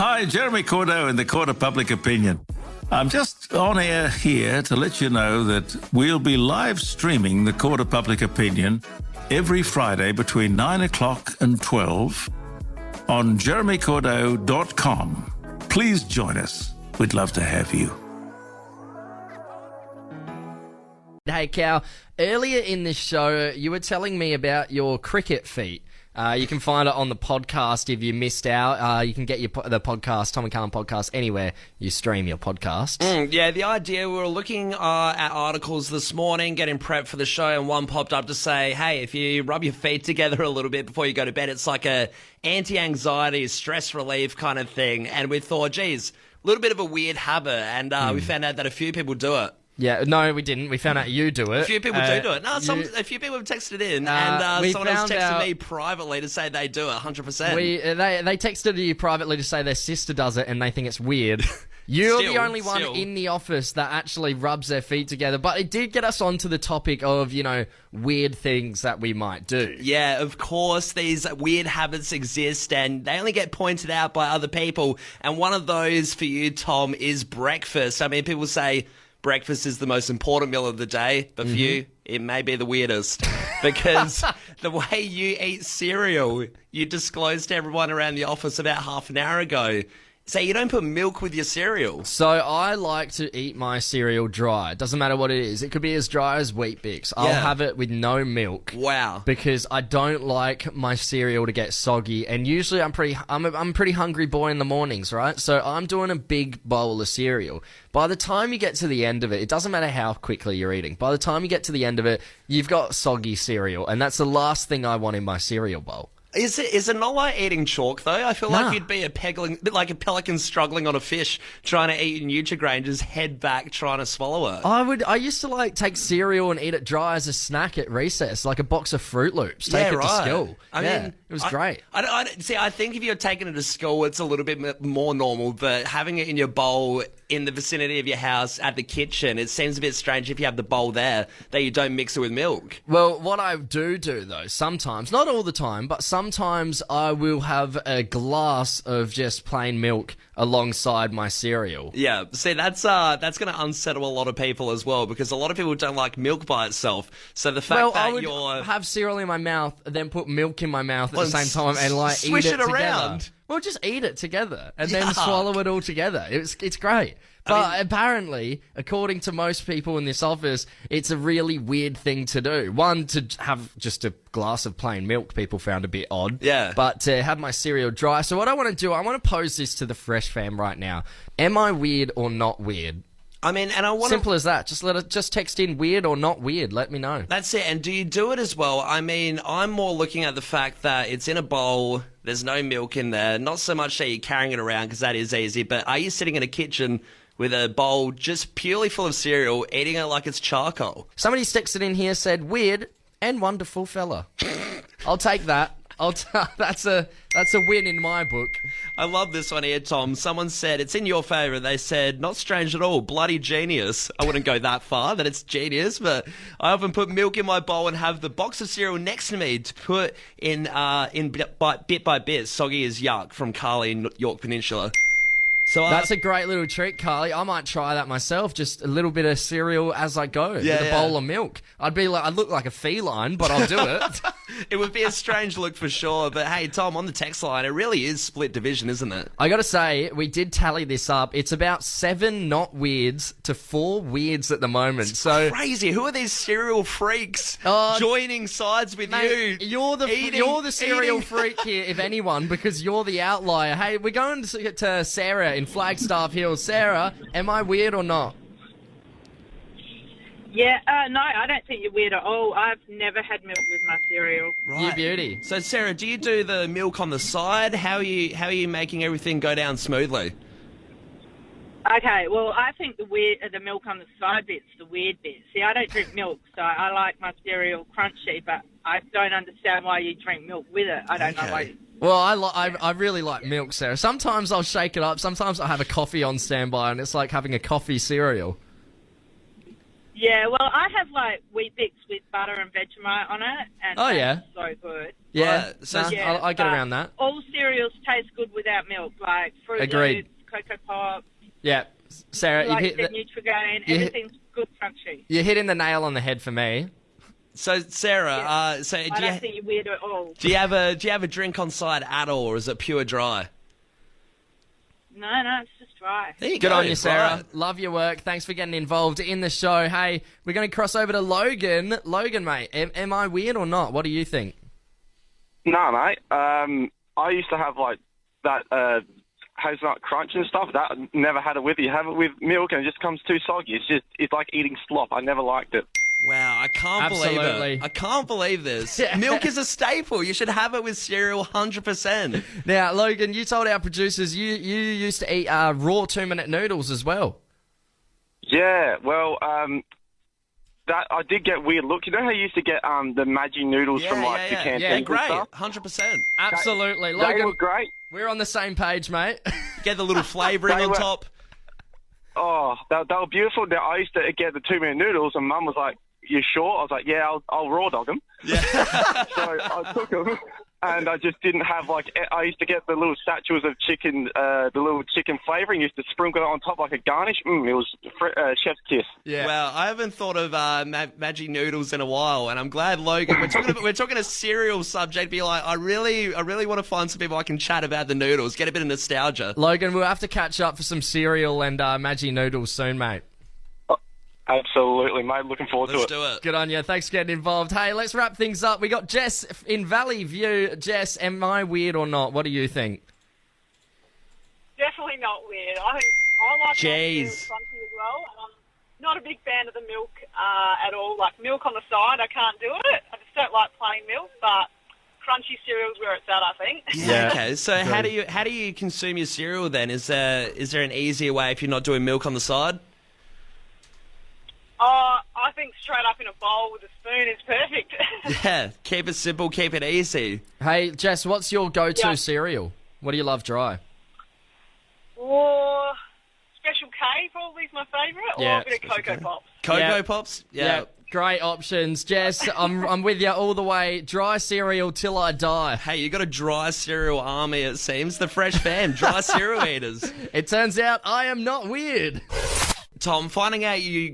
Hi, Jeremy Cordeaux in the Court of Public Opinion. I'm just on air here to let you know that we'll be live streaming the Court of Public Opinion every Friday between 9 o'clock and 12 on jeremycordeaux.com. Please join us. We'd love to have you. Hey, Cal, earlier in this show, you were telling me about your cricket feat. You can find it on the podcast if you missed out. You can get the podcast, Tom Callum podcast, anywhere you stream your podcast. Yeah, the idea, we were looking at articles this morning, getting prepped for the show, and one popped up to say, hey, if you rub your feet together a little bit before you go to bed, it's like a anti-anxiety, stress relief kind of thing. And we thought, geez, a little bit of a weird habit, and we found out that a few people do it. Yeah, no, we didn't. We found out you do it. A few people do it. No, a few people have texted in, and someone else texted me privately to say they do it 100%. They texted you privately to say their sister does it, and they think it's weird. You're the only one in the office that actually rubs their feet together. But it did get us onto the topic of, weird things that we might do. Yeah, of course, these weird habits exist, and they only get pointed out by other people. And one of those for you, Tom, is breakfast. I mean, people say breakfast is the most important meal of the day, but for you, it may be the weirdest. Because the way you eat cereal, you disclosed to everyone around the office about half an hour ago. So you don't put milk with your cereal. So I like to eat my cereal dry. It doesn't matter what it is. It could be as dry as Wheat Bix. I'll have it with no milk. Wow. Because I don't like my cereal to get soggy. And usually I'm a pretty hungry boy in the mornings, right? So I'm doing a big bowl of cereal. By the time you get to the end of it, it doesn't matter how quickly you're eating. By the time you get to the end of it, you've got soggy cereal. And that's the last thing I want in my cereal bowl. Is it not like eating chalk, though? I feel like you'd be a bit like a pelican struggling on a fish, trying to eat Nutrigrain, just head back, trying to swallow it. I used to take cereal and eat it dry as a snack at recess, like a box of Fruit Loops. Take it to school. I mean, it was great. I think if you're taking it to school, it's a little bit more normal, but having it in your bowl in the vicinity of your house at the kitchen, it seems a bit strange if you have the bowl there that you don't mix it with milk. Well, what I do though, sometimes, not all the time, but sometimes I will have a glass of just plain milk alongside my cereal. Yeah, see, that's going to unsettle a lot of people as well, because a lot of people don't like milk by itself. So the fact that I would have cereal in my mouth, then put milk in my mouth at the same time and swish eat it around. Together. Well, just eat it together and then swallow it all together. It's great. But apparently, according to most people in this office, it's a really weird thing to do. One, to have just a glass of plain milk, people found a bit odd. Yeah. But to have my cereal dry. So what I want to do, I want to pose this to the Fresh fam right now. Am I weird or not weird? I mean, and I want simple as that. Just text in weird or not weird. Let me know. That's it. And do you do it as well? I mean, I'm more looking at the fact that it's in a bowl. There's no milk in there. Not so much that you're carrying it around, because that is easy. But are you sitting in a kitchen with a bowl just purely full of cereal, eating it like it's charcoal? Somebody texted in here, said weird and wonderful fella. I'll take that. That's a win in my book. I love this one here, Tom. Someone said, it's in your favour. They said, not strange at all, bloody genius. I wouldn't go that far, that it's genius, but I often put milk in my bowl and have the box of cereal next to me to put in bit by bit. Soggy as yuck, from Carly in York Peninsula. So that's a great little trick, Carly. I might try that myself. Just a little bit of cereal as I go with a bowl of milk. I'd look like a feline, but I'll do it. It would be a strange look for sure. But hey, Tom, on the text line, it really is split division, isn't it? I got to say, we did tally this up. It's about 7 not weirds to 4 weirds at the moment. It's crazy. Who are these cereal freaks joining sides with you? You're the cereal freak here, if anyone, because you're the outlier. Hey, we're going to Sarah in Flagstaff Hills. Sarah, am I weird or not? Yeah, no, I don't think you're weird at all. I've never had milk with my cereal. Right. You beauty. So, Sarah, do you do the milk on the side? How are you making everything go down smoothly? Okay, well, I think the milk on the side bit's the weird bit. See, I don't drink milk, so I like my cereal crunchy, but I don't understand why you drink milk with it. I don't know why. Well, I really like milk, Sarah. Sometimes I'll shake it up. Sometimes I'll have a coffee on standby, and it's like having a coffee cereal. Yeah, well, I have like Wheat Bix with butter and Vegemite on it, and Oh, yeah. it's so good. Yeah, Right, so- nah, I get but around that. All cereals taste good without milk, like Fruit Agreed. Loops, Cocoa Pops, Yeah, Sarah, like the Nutrigrain, everything's good crunchy. you're hitting the nail on the head for me. So Sarah, Yeah. so I don't think you're weird at all. do you have a drink on side at all, or is it pure dry? No, it's just dry. There you Good go, on you, Sarah. right. Love your work. Thanks for getting involved in the show. Hey, we're going to cross over to Logan. Logan, mate, am I weird or not? What do you think? No, mate. I used to have like that hazelnut crunch and stuff. That never had it with you. Have it with milk and it just comes too soggy. It's like eating slop. I never liked it. Wow, I can't believe Absolutely. it. I can't believe this. Yeah. Milk is a staple. You should have it with cereal 100%. Now, Logan, you told our producers you used to eat raw 2-minute noodles as well. Yeah, well, that I did get weird look. You know how you used to get the Maggi noodles from like the canteens Yeah, and Great, stuff? 100%. Absolutely. They Logan, were great. we're on the same page, mate. Get the little flavouring They on were- top. Oh, they were beautiful. Now, I used to get the 2-minute noodles, and Mum was like, "You sure?" I was like, "Yeah, I'll raw dog them." Yeah. So I took them, and I just didn't have like. I used to get the little statues of chicken, the little chicken flavouring. Used to sprinkle it on top like a garnish. It was chef's kiss. Yeah. Well, I haven't thought of Maggi noodles in a while, and I'm glad, Logan. We're talking a cereal subject. Be like, I really want to find some people I can chat about the noodles, get a bit of nostalgia. Logan, we'll have to catch up for some cereal and Maggi noodles soon, mate. Absolutely, mate. Looking forward Let's to it. do it. Good on you. Thanks for getting involved. Hey, let's wrap things up. We got Jess in Valley View. Jess, am I weird or not? What do you think? Definitely not weird. I think I like Jeez. milk crunchy as well. And I'm not a big fan of the milk at all. Like milk on the side, I can't do it. I just don't like plain milk, but crunchy cereal's where it's at, I think. Yeah. Okay. So how do you consume your cereal then? Is there an easier way if you're not doing milk on the side? I think straight up in a bowl with a spoon is perfect. Yeah. Keep it simple. Keep it easy. Hey, Jess, what's your go-to Yeah. cereal? What do you love dry? Or Special K probably is my favourite. Yeah, Or a bit of Cocoa Pops. Cocoa Yeah. Pops. Yeah. Great options. Jess, I'm with you all the way. Dry cereal till I die. Hey, you got a dry cereal army, it seems. The Fresh Fam, dry cereal eaters. It turns out I am not weird. Tom, finding out you're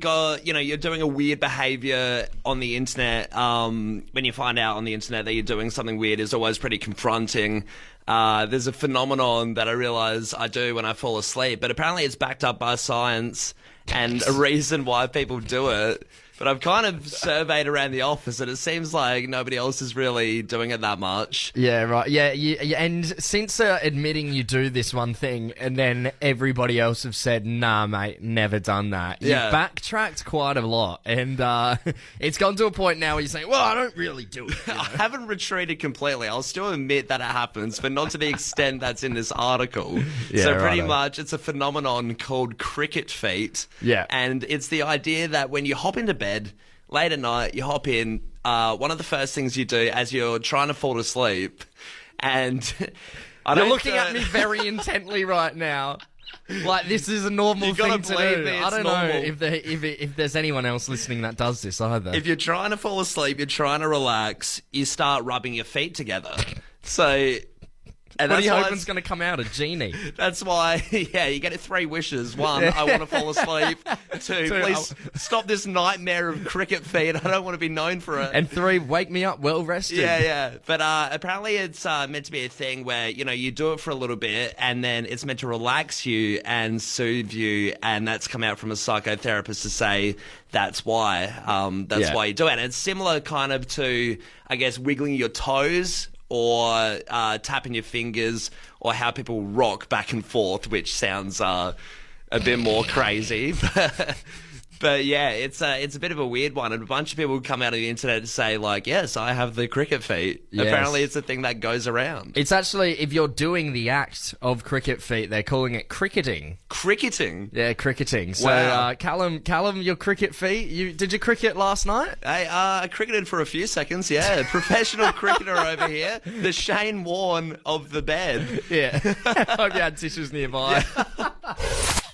doing a weird behaviour on the internet, when you find out on the internet that you're doing something weird is always pretty confronting. There's a phenomenon that I realise I do when I fall asleep, but apparently it's backed up by science and a reason why people do it. But I've kind of surveyed around the office, and it seems like nobody else is really doing it that much. Yeah, right. Yeah, and since admitting you do this one thing, and then everybody else have said, nah, mate, never done that. Yeah. You've backtracked quite a lot, and it's gone to a point now where you're saying, well, I don't really do it. You know? I haven't retreated completely. I'll still admit that it happens, but not to the extent that's in this article. Yeah, So pretty righto. much it's a phenomenon called cricket feet. Yeah. And it's the idea that when you hop into bed late at night, you hop in, one of the first things you do as you're trying to fall asleep, and You're looking at me very intently right now. Like this is a normal You gotta thing to believe do. me, I it's don't normal. know if there's anyone else listening that does this either. If you're trying to fall asleep, you're trying to relax, you start rubbing your feet together. So... And what are you why hoping's going to come out? A genie? That's why, yeah, you get 3 wishes. 1, I want to fall asleep. 2, please stop this nightmare of cricket feet. I don't want to be known for it. And 3, wake me up well rested. Yeah. But apparently it's meant to be a thing where, you do it for a little bit and then it's meant to relax you and soothe you. And that's come out from a psychotherapist to say that's why. That's why you do it. And it's similar kind of to, I guess, wiggling your toes or tapping your fingers, or how people rock back and forth, which sounds a bit more crazy. But yeah, it's a bit of a weird one, and a bunch of people come out of the internet to say like, yes, I have the cricket feet. Yes. Apparently, it's a thing that goes around. It's actually, if you're doing the act of cricket feet, they're calling it cricketing. Cricketing. Yeah, cricketing. So, Wow. Callum, your cricket feet. Did you cricket last night? Hey, I cricketed for a few seconds. Yeah, professional cricketer over here, the Shane Warne of the bed. Yeah. Hope you had tissues nearby.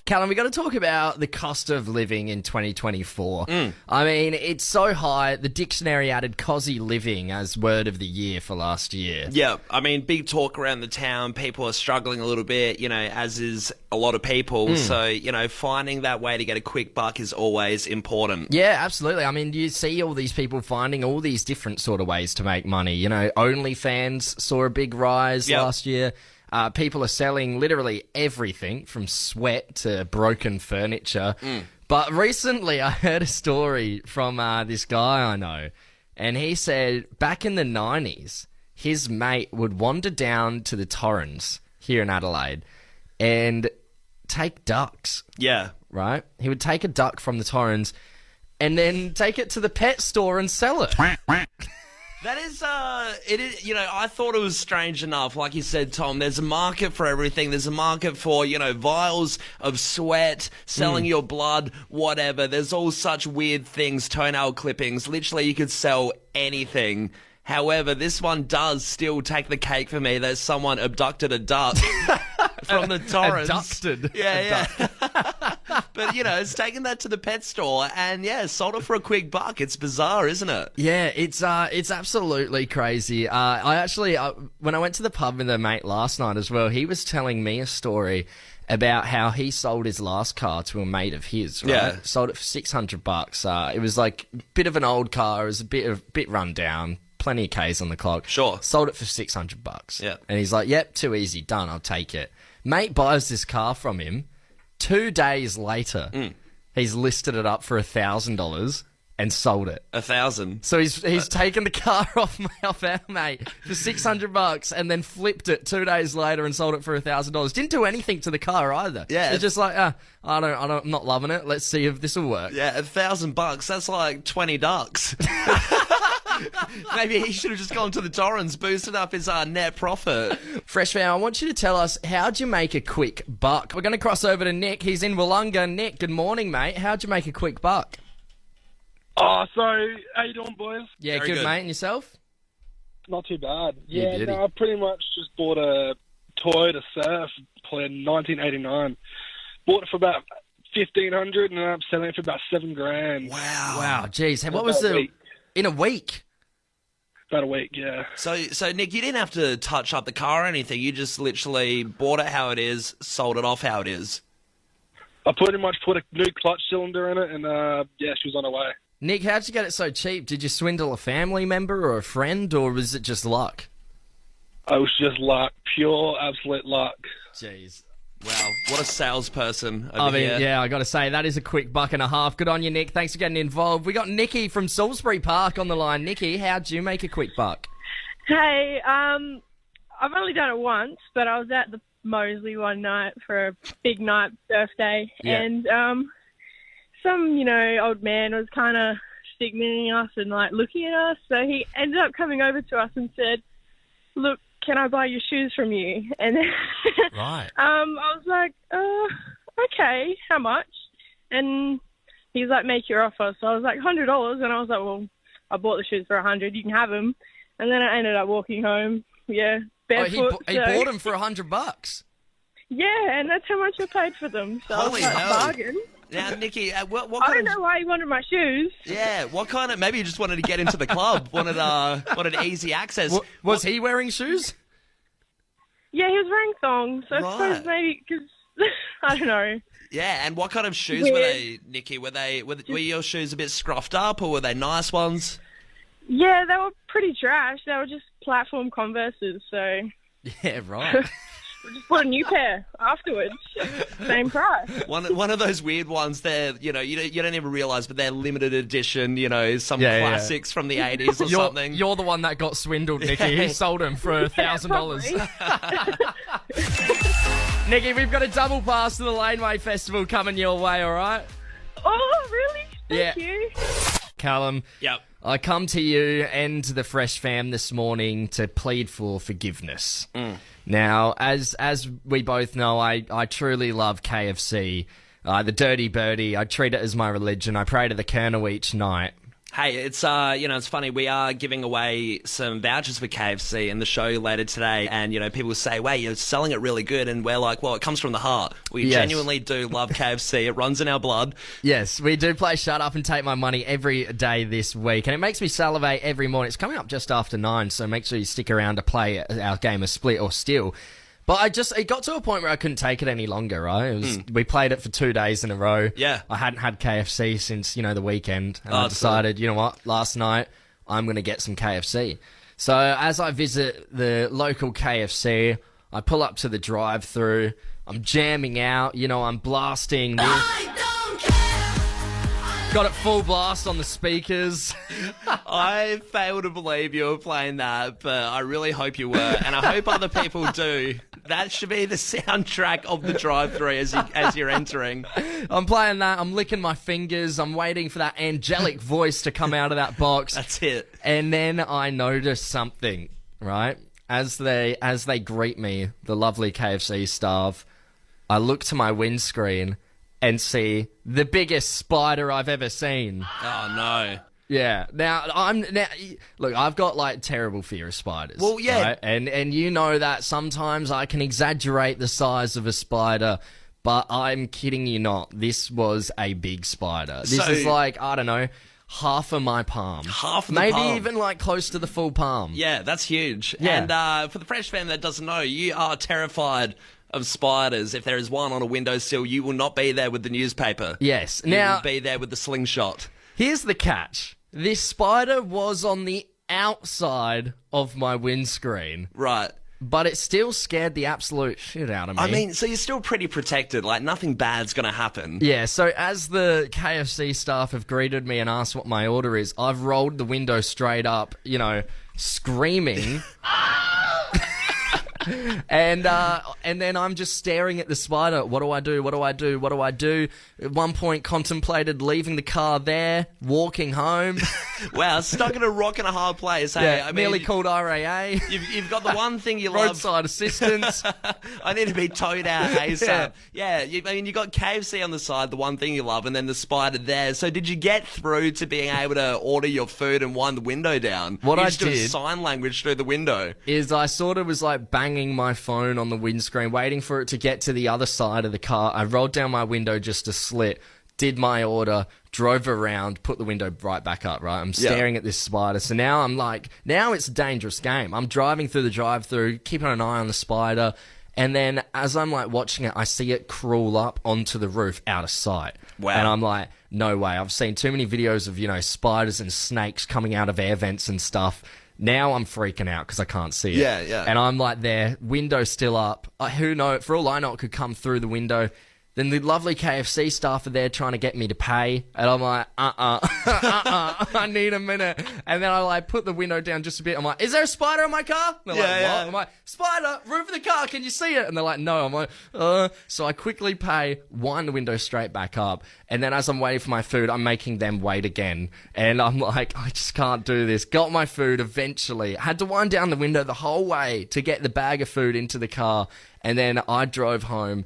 Callum, we got to talk about the cost of living in 2024. I mean, it's so high. The dictionary added cosy living as word of the year for last year. Yeah, I mean, big talk around the town. People are struggling a little bit, as is a lot of people. So, finding that way to get a quick buck is always important. Yeah, absolutely. I mean, you see all these people finding all these different sort of ways to make money. OnlyFans saw a big rise last year. People are selling literally everything from sweat to broken furniture. But recently I heard a story from this guy I know, and he said back in the 90s, his mate would wander down to the Torrens here in Adelaide and take ducks. Yeah. Right? He would take a duck from the Torrens and then take it to the pet store and sell it. That is, it is, I thought it was strange enough. Like you said, Tom, there's a market for everything. There's a market for, vials of sweat, selling your blood, whatever. There's all such weird things, toenail clippings. Literally, you could sell anything. However, this one does still take the cake for me that someone abducted a duck from the Torrens. Abducted. Yeah. But, it's taken that to the pet store and, sold it for a quick buck. It's bizarre, isn't it? Yeah, it's absolutely crazy. I actually, when I went to the pub with a mate last night as well, he was telling me a story about how he sold his last car to a mate of his, right? Yeah. Sold it for $600. It was like a bit of an old car. It was a bit run down. Plenty of Ks on the clock. Sure. Sold it for $600. Yeah. And he's like, yep, too easy. Done. I'll take it. Mate buys this car from him. 2 days later, he's listed it up for $1,000 and sold it. 1,000. So he's taken the car off our mate for $600 and then flipped it 2 days later and sold it for $1,000. Didn't do anything to the car either. Yeah. It's just like, I'm not loving it. Let's see if this will work. Yeah, $1,000. That's like 20 ducks. Maybe he should have just gone to the Torrens, boosted up his net profit. Fresh Fam, I want you to tell us, how'd you make a quick buck? We're going to cross over to Nick. He's in Wollonga. Nick, good morning, mate. How'd you make a quick buck? Oh, so how you doing, boys? Yeah, Very good, good. mate. And yourself? Not too bad. Yeah, Yeah, did he? no, I pretty much just bought a Toyota Surf in 1989. Bought it for about $1,500 and ended up selling it for about $7,000. Wow, geez. Hey, what was About a week. in a week? About a week, yeah. So Nick, you didn't have to touch up the car or anything. You just literally bought it how it is, sold it off how it is. I pretty much put a new clutch cylinder in it, and she was on her way. Nick, how'd you get it so cheap? Did you swindle a family member or a friend, or was it just luck? It was just luck, pure, absolute luck. Jeez. Wow, what a salesperson over I mean, here. yeah, I got to say, that is a quick $1.50. Good on you, Nick. Thanks for getting involved. We got Nikki from Salisbury Park on the line. Nikki, how'd you make a quick buck? Hey, I've only done it once, but I was at the Moseley one night for a big night birthday, Yeah. and some, old man was kind of signaling us and looking at us. So he ended up coming over to us and said, "Look, can I buy your shoes from you?" And then Right. I was like, okay, how much? And he's like, make your offer. So I was like, $100, and I was like, well, I bought the shoes for $100. You can have them. And then I ended up walking home. Yeah, barefoot. He bought them for $100. Yeah, and that's how much I paid for them. So Holy I was like, hell. bargain. Now, Nikki, what I kind don't know why he wanted my shoes. Yeah, what kind of... Maybe you just wanted to get into the club, wanted easy access. Was he wearing shoes? Yeah, he was wearing thongs. So I Right. suppose maybe because I don't know. Yeah, and what kind of shoes were they, Nikki? Were your shoes a bit scruffed up, or were they nice ones? Yeah, they were pretty trash. They were just platform Converses. So Yeah, right. we just bought a new pair afterwards. Same price. One of those weird ones. They're you don't even realize, but they're limited edition. Some Yeah, yeah. classics from the 80s or You're, something. you're the one that got swindled, Nikki. Yeah. He sold them for $1,000. Probably. Nikki, we've got a double pass to the Laneway Festival coming your way, all right? Oh, really? Thank Yeah. you. Callum, Yep. I come to you and the Fresh Fam this morning to plead for forgiveness. Now, as we both know, I truly love KFC. The Dirty Birdie, I treat it as my religion. I pray to the Colonel each night. Hey, it's it's funny. We are giving away some vouchers for KFC in the show later today, and people say, "Wait, you're selling it really good," and we're like, "Well, it comes from the heart. We genuinely do love KFC. It runs in our blood." Yes, we do play Shut Up and Take My Money every day this week, and it makes me salivate every morning. It's coming up just after 9, so make sure you stick around to play our game of Split or Steal. But it got to a point where I couldn't take it any longer, right? We played it for 2 days in a row. Yeah. I hadn't had KFC since, the weekend. And I decided, you know what, last night I'm going to get some KFC. So as I visit the local KFC, I pull up to the drive-thru. I'm jamming out, I'm blasting this. I don't care. Got it full blast on the speakers. I fail to believe you were playing that, but I really hope you were, and I hope other people do. That should be the soundtrack of the drive-thru as you're entering. I'm playing that. I'm licking my fingers. I'm waiting for that angelic voice to come out of that box. That's it. And then I notice something, right? As they greet me, the lovely KFC staff, I look to my windscreen and see the biggest spider I've ever seen. Oh, no. Yeah. Now, look, I've got, terrible fear of spiders. Well, yeah. Right? And you know that sometimes I can exaggerate the size of a spider, but I'm kidding you not. This was a big spider. This is I don't know, half of my palm. Half of the Maybe palm. even, close to the full palm. Yeah, that's huge. Yeah. And for the Fresh fan that doesn't know, you are terrified of spiders. If there is one on a windowsill, you will not be there with the newspaper. Yes. You Now, will be there with the slingshot. here's the catch. This spider was on the outside of my windscreen, Right. but it still scared the absolute shit out of me. I mean, so you're still pretty protected. Nothing bad's going to happen. Yeah, so as the KFC staff have greeted me and asked what my order is, I've rolled the window straight up, screaming. And then I'm just staring at the spider. What do I do? What do I do? What do I do? At one point, contemplated leaving the car there, walking home. Wow, stuck in a rock and a hard place. Hey, Yeah, nearly called RAA. You've got the one thing you love. Roadside assistance. I need to be towed out ASAP. Yeah, you got KFC on the side, the one thing you love, and then the spider there. So did you get through to being able to order your food and wind the window down? What you I just do did sign language through the window. Is I sort of was banging my phone on the windscreen, waiting for it to get to the other side of the car. I rolled down my window just a slit, did my order, drove around, put the window right back up, right? I'm staring at this spider. So now I'm now it's a dangerous game. I'm driving through the drive-thru, keeping an eye on the spider, and then as I'm watching it, I see it crawl up onto the roof out of sight. Wow. And I'm like, no way. I've seen too many videos of, spiders and snakes coming out of air vents and stuff. Now I'm freaking out because I can't see it. Yeah, yeah. And I'm there, window still up. Who knows? For all I know, it could come through the window. Then the lovely KFC staff are there trying to get me to pay. And I'm like, I need a minute. And then I put the window down just a bit. I'm like, is there a spider in my car? And they're like, what? I'm like, spider, roof of the car, can you see it? And they're like, no. I'm like, So I quickly pay, wind the window straight back up. And then as I'm waiting for my food, I'm making them wait again. And I'm like, I just can't do this. Got my food eventually. Had to wind down the window the whole way to get the bag of food into the car. And then I drove home.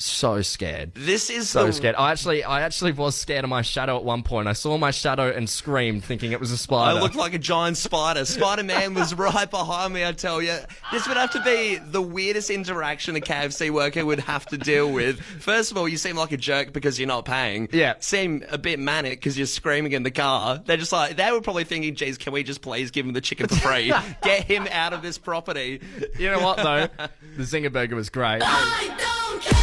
So scared. This is so scared. I actually was scared of my shadow at one point. I saw my shadow and screamed, thinking it was a spider. I looked like a giant spider. Spider-Man was right behind me, I tell you. This would have to be the weirdest interaction a KFC worker would have to deal with. First of all, you seem like a jerk because you're not paying. Yeah. Seem a bit manic because you're screaming in the car. They're just they were probably thinking, geez, can we just please give him the chicken for free? Get him out of this property. You know what, though? The Zinger Burger was great. I don't care.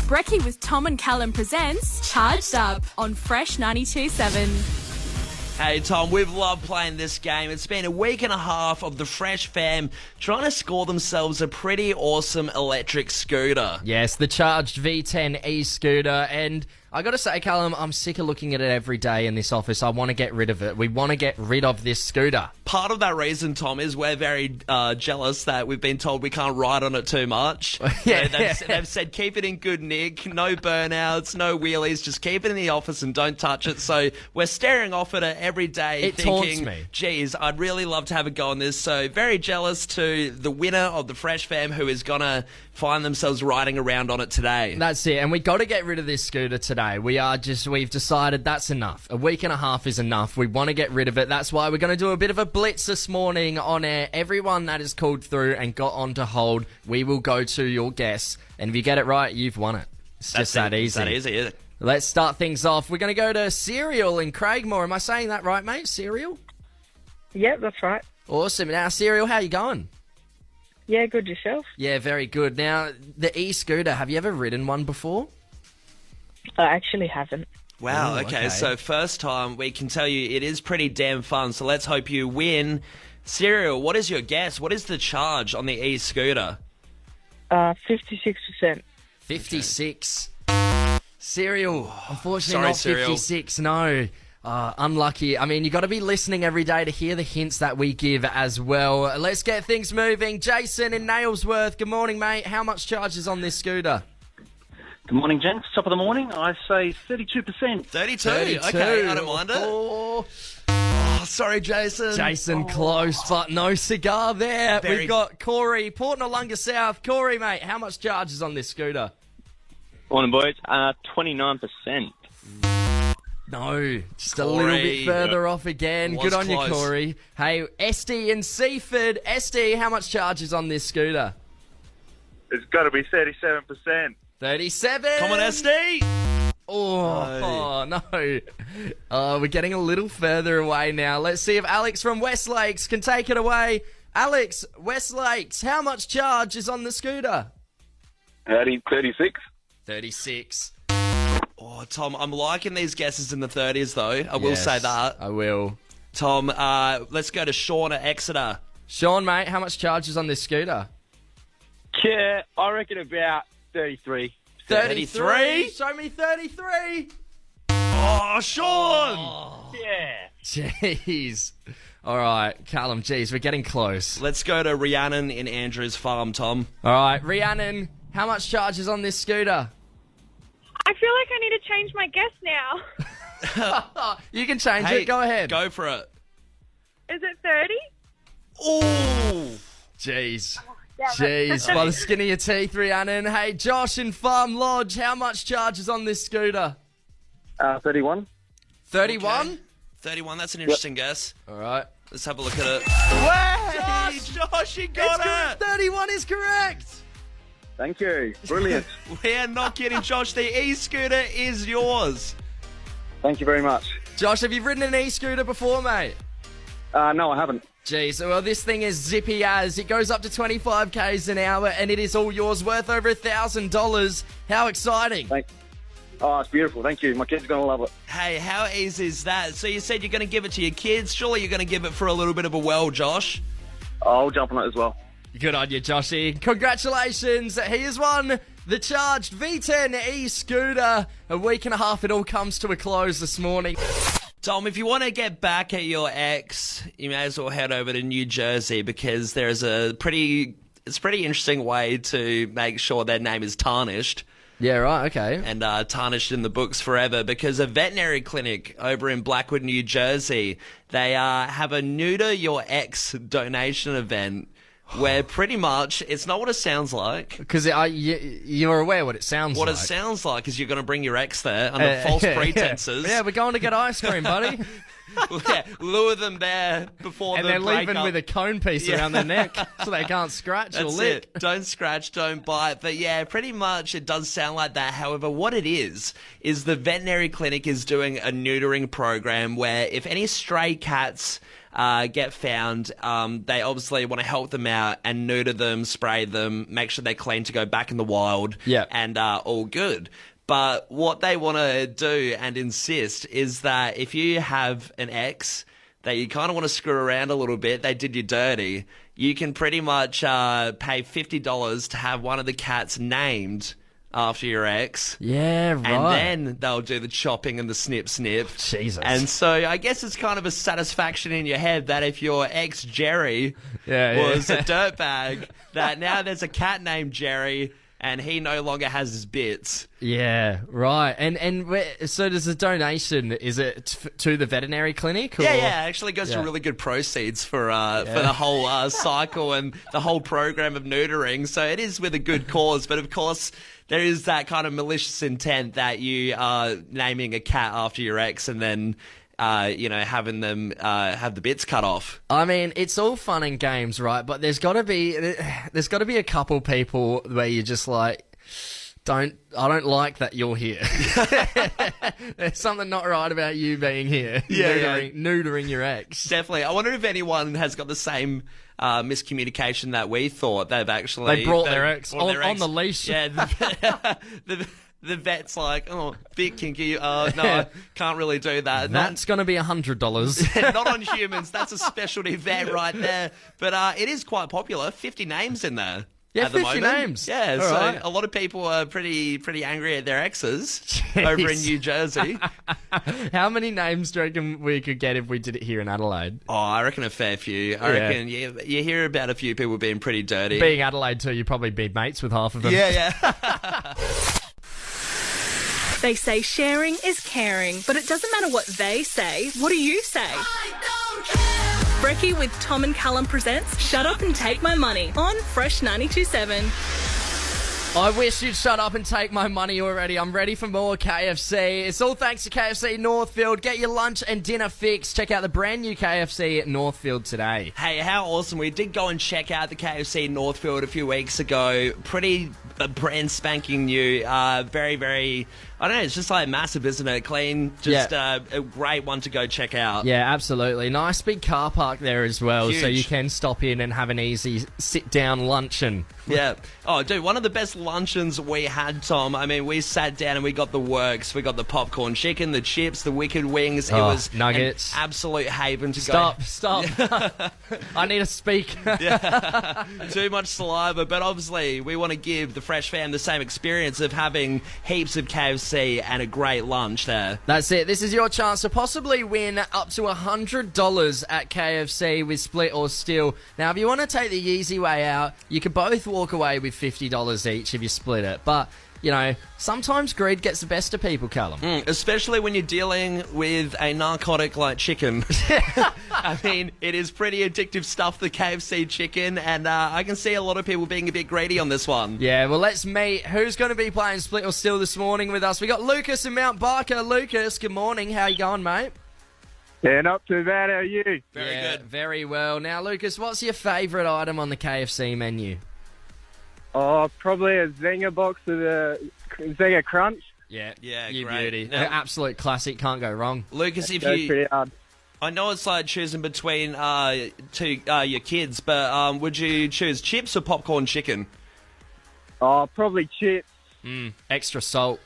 Brekkie with Tom and Callum presents Charg'd Up on Fresh 92.7. Hey Tom, we've loved playing this game. It's been a week and a half of the Fresh fam trying to score themselves a pretty awesome electric scooter. Yes, the Charg'd V10 e-scooter, and I got to say, Callum, I'm sick of looking at it every day in this office. I want to get rid of it. We want to get rid of this scooter. Part of that reason, Tom, is we're very jealous that we've been told we can't ride on it too much. They've said keep it in good nick, no burnouts, no wheelies, just keep it in the office and don't touch it. So we're staring off at it every day it thinking, taunts me. Geez, I'd really love to have a go on this. So very jealous to the winner of the Fresh fam who is going to find themselves riding around on it today. That's it, and we got to get rid of this scooter today. today. We've decided that's enough. A week and a half is enough. We want to get rid of it. That's why we're going to do a bit of a blitz this morning on air. Everyone that is called through and got on to hold, we will go to your guess. And if you get it right, you've won it. It's just that easy. It's that easy, is it? Let's start things off. We're going to go to Serial in Craigmore. Am I saying that right, mate? Serial? Yep, that's right. Awesome. Now, Serial, how you going? Yeah, good yourself. Yeah, very good. Now, the e-scooter, have you ever ridden one before? I actually haven't. Wow, Ooh, okay. So first time, we can tell you it is pretty damn fun. So let's hope you win. Serial, what is your guess? What is the charge on the e-scooter? 56%. 56. Serial, unfortunately Sorry, not Serial. 56, no. Unlucky. I mean, you got to be listening every day to hear the hints that we give as well. Let's get things moving. Jason in Nailsworth, good morning, mate. How much charge is on this scooter? Good morning, gents. Top of the morning. I say 32%. 32. Okay, I don't mind it. Oh, sorry, Jason. Jason, close, but no cigar there. We've got Corey, Port Noarlunga South. Corey, mate, how much charge is on this scooter? Morning, boys. 29%. No, just a little bit further off again. Good on close. you, Corey. Hey, Esty in Seaford. Esty, how much charge is on this scooter? It's got to be 37%. 37. Come on, SD. Oh, no. We're getting a little further away now. Let's see if Alex from Westlakes can take it away. Alex, Westlakes, how much charge is on the scooter? 36. 36. Oh, Tom, I'm liking these guesses in the 30s, though. I will say that. I will. Tom, let's go to Sean at Exeter. Sean, mate, how much charge is on this scooter? Yeah, I reckon about 33. 33? Show me 33. Oh, Sean! Yeah. Jeez. All right, Callum, jeez, we're getting close. Let's go to Rhiannon in Andrews Farm, Tom. All right, Rhiannon, how much charge is on this scooter? I feel like I need to change my guess now. You can change it. Go ahead. Go for it. Is it 30? Oh, jeez. Damn Jeez, by the skin of your teeth, Rhiannon. Hey, Josh in Farm Lodge, how much charge is on this scooter? 31. 31? 31, that's an interesting guess. All right. Let's have a look at it. Hey, Josh, you got it! 31 is correct. Thank you. Brilliant. We're not kidding, Josh. The e-scooter is yours. Thank you very much. Josh, have you ridden an e-scooter before, mate? No, I haven't. Jeez, well, this thing is zippy as. It goes up to 25 k's an hour, and it is all yours, worth over $1,000. How exciting. Oh, it's beautiful. Thank you. My kids are going to love it. Hey, how easy is that? So you said you're going to give it to your kids. Surely you're going to give it for a little bit of a whirl, Josh. I'll jump on it as well. Good on you, Joshy. Congratulations. He has won the Charg'd V10 e-scooter. A week and a half, it all comes to a close this morning. Tom, if you want to get back at your ex, you may as well head over to New Jersey because there's it's a pretty interesting way to make sure their name is tarnished. Yeah, right, okay. And tarnished in the books forever because a veterinary clinic over in Blackwood, New Jersey, they have a Neuter Your Ex donation event where pretty much it's not what it sounds like. Because you're aware what it sounds like. What it sounds like is you're going to bring your ex there under false pretenses. Yeah, we're going to get ice cream, buddy. Yeah, lure them there before and the they're leaving breakup. with a cone piece around their neck so they can't scratch or That's lick. it. Don't scratch, don't bite. But yeah, pretty much it does sound like that. However, what it is the veterinary clinic is doing a neutering program where if any stray cats get found, they obviously want to help them out and neuter them, spray them, make sure they're clean to go back in the wild, and all good. But what they want to do and insist is that if you have an ex that you kind of want to screw around a little bit, they did you dirty, you can pretty much pay $50 to have one of the cats named after your ex. Yeah, right. And then they'll do the chopping and the snip. Jesus. And so I guess it's kind of a satisfaction in your head that if your ex Jerry was a dirtbag, that now there's a cat named Jerry and he no longer has his bits. Yeah, right. So does the donation, is it to the veterinary clinic? Or? Yeah, actually goes to really good proceeds for the whole cycle and the whole program of neutering. So it is with a good cause, but of course there is that kind of malicious intent that you are naming a cat after your ex and then having them have the bits cut off. I mean, it's all fun and games, right? But there's got to be a couple people where you're just like, I don't like that you're here. There's something not right about you being here. Neutering your ex. Definitely. I wonder if anyone has got the same miscommunication that we thought. They brought their ex on the leash. Yeah. The vet's like, oh, bit kinky. No, I can't really do that. That's going to be $100. Not on humans. That's a specialty vet right there. But it is quite popular. 50 names in there. Yeah, at the 50 moment. names. Yeah, All so right. a lot of people are pretty angry at their exes over in New Jersey. How many names do you reckon we could get if we did it here in Adelaide? Oh, I reckon a fair few. I reckon you hear about a few people being pretty dirty. Being Adelaide too, you'd probably be mates with half of them. Yeah. They say sharing is caring, but it doesn't matter what they say. What do you say? I don't care. Brekkie with Tom and Callum presents Shut Up and Take My Money on Fresh 92.7. I wish you'd shut up and take my money already. I'm ready for more KFC. It's all thanks to KFC Northfield. Get your lunch and dinner fixed. Check out the brand new KFC at Northfield today. Hey, how awesome. We did go and check out the KFC Northfield a few weeks ago. Pretty brand spanking new. Very, very... I don't know, it's just like massive, isn't it? Clean, just a great one to go check out. Yeah, absolutely. Nice big car park there as well, Huge. so you can stop in and have an easy sit-down luncheon. Yeah. Oh, dude, one of the best luncheons we had, Tom. I mean, we sat down and we got the works. We got the popcorn chicken, the chips, the wicked wings. It was nuggets. An absolute haven to go. Stop. I need to speak. Too much saliva, but obviously we want to give the Fresh fam the same experience of having heaps of KFC and a great lunch there. That's it. This is your chance to possibly win up to $100 at KFC with Split or Steal. Now, if you want to take the easy way out, you could both walk away with $50 each if you split it. But, sometimes greed gets the best of people, Callum. Especially when you're dealing with a narcotic like chicken. I mean, it is pretty addictive stuff, the KFC chicken, and I can see a lot of people being a bit greedy on this one. Yeah, well, let's meet who's going to be playing Split or Steal this morning with us. We got Lucas in Mount Barker. Lucas, good morning. How you going, mate? Yeah, not too bad. How are you? Very good. Very well. Now, Lucas, what's your favourite item on the KFC menu? Oh, probably a Zinger box with a Zinger Crunch. Yeah, great. beauty. Now, absolute classic, can't go wrong. Lucas, if Goes you... pretty hard. I know it's like choosing between your kids, but would you choose chips or popcorn chicken? Oh, probably chips. Extra salt.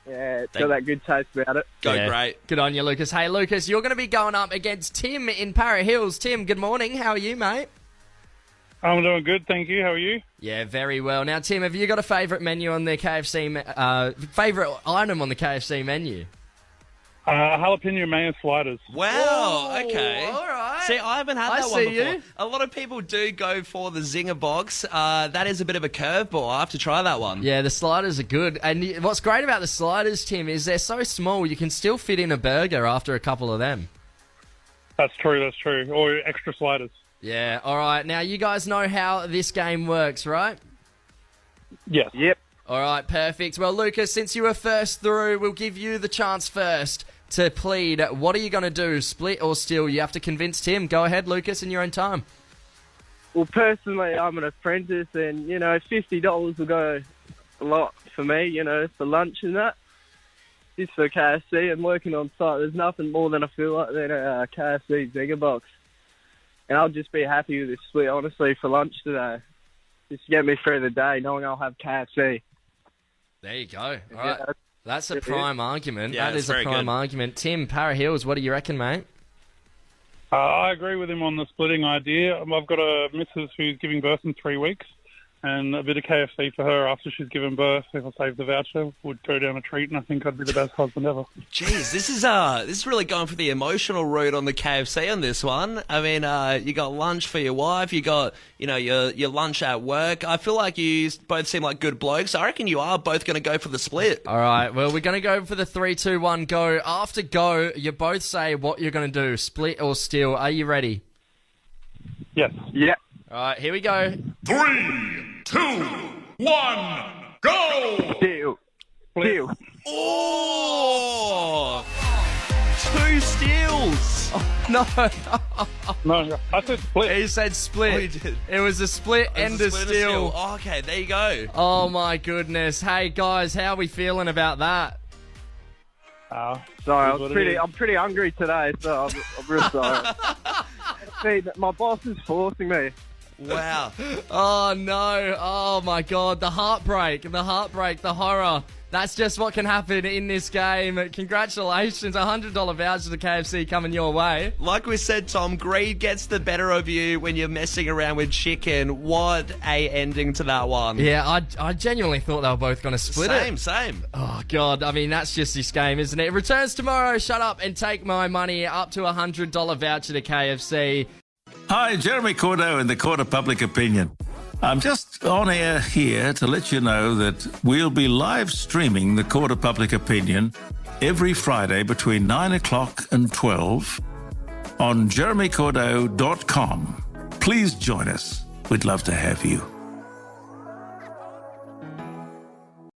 Yeah, it's got that good taste about it. Great. Good on you, Lucas. Hey, Lucas, you're going to be going up against Tim in Para Hills. Tim, good morning. How are you, mate? I'm doing good, thank you. How are you? Yeah, very well. Now, Tim, have you got a favourite menu on the KFC, favourite item on the KFC menu? Jalapeno mayo sliders. Wow, Ooh, okay. all right. See, I haven't had that one see before. you. A lot of people do go for the Zinger box. That is a bit of a curveball. I have to try that one. Yeah, the sliders are good. And what's great about the sliders, Tim, is they're so small you can still fit in a burger after a couple of them. That's true. Or extra sliders. Yeah, all right. Now, you guys know how this game works, right? Yes. Yep. All right, perfect. Well, Lucas, since you were first through, we'll give you the chance first to plead. What are you going to do, split or steal? You have to convince Tim. Go ahead, Lucas, in your own time. Well, personally, I'm an apprentice, and, $50 will go a lot for me, for lunch and that. Just for KFC and working on site, there's nothing more than I feel like than a KFC Zinger box. And I'll just be happy with this split, honestly, for lunch today. Just to get me through the day, knowing I'll have KFC. There you go. All right. That's a prime argument. Yeah, that is a prime argument. Tim, Para Hills, what do you reckon, mate? I agree with him on the splitting idea. I've got a missus who's giving birth in 3 weeks, and a bit of KFC for her after she's given birth. If I saved the voucher, would go down a treat, and I think I'd be the best husband ever. Jeez, this is really going for the emotional route on the KFC on this one. I mean, you got lunch for your wife, you got your lunch at work. I feel like you both seem like good blokes. I reckon you are both going to go for the split. All right, well, we're going to go for the 3, 2, 1, go. After go, you both say what you're going to do, split or steal. Are you ready? Yes. Yeah. All right, here we go. 3, 2, 1, go! Steal. Steal. Oh! 2 steals! No. No, I said split. He said split. Oh, he did. It was a split and a steal. Oh, okay, there you go. Oh, my goodness. Hey, guys, how are we feeling about that? Sorry, I'm pretty hungry today, so I'm real sorry. See, my boss is forcing me. Wow. Oh, no. Oh, my God. The heartbreak, the horror. That's just what can happen in this game. Congratulations. $100 voucher to KFC coming your way. Like we said, Tom, greed gets the better of you when you're messing around with chicken. What a ending to that one. Yeah, I genuinely thought they were both going to split it. Same. Oh, God. I mean, that's just this game, isn't it? It returns tomorrow. Shut up and take my money. Up to $100 voucher to KFC. Hi, Jeremy Cordeaux in the Court of Public Opinion. I'm just on air here to let you know that we'll be live streaming the Court of Public Opinion every Friday between 9 o'clock and 12 on jeremycordeaux.com. Please join us. We'd love to have you.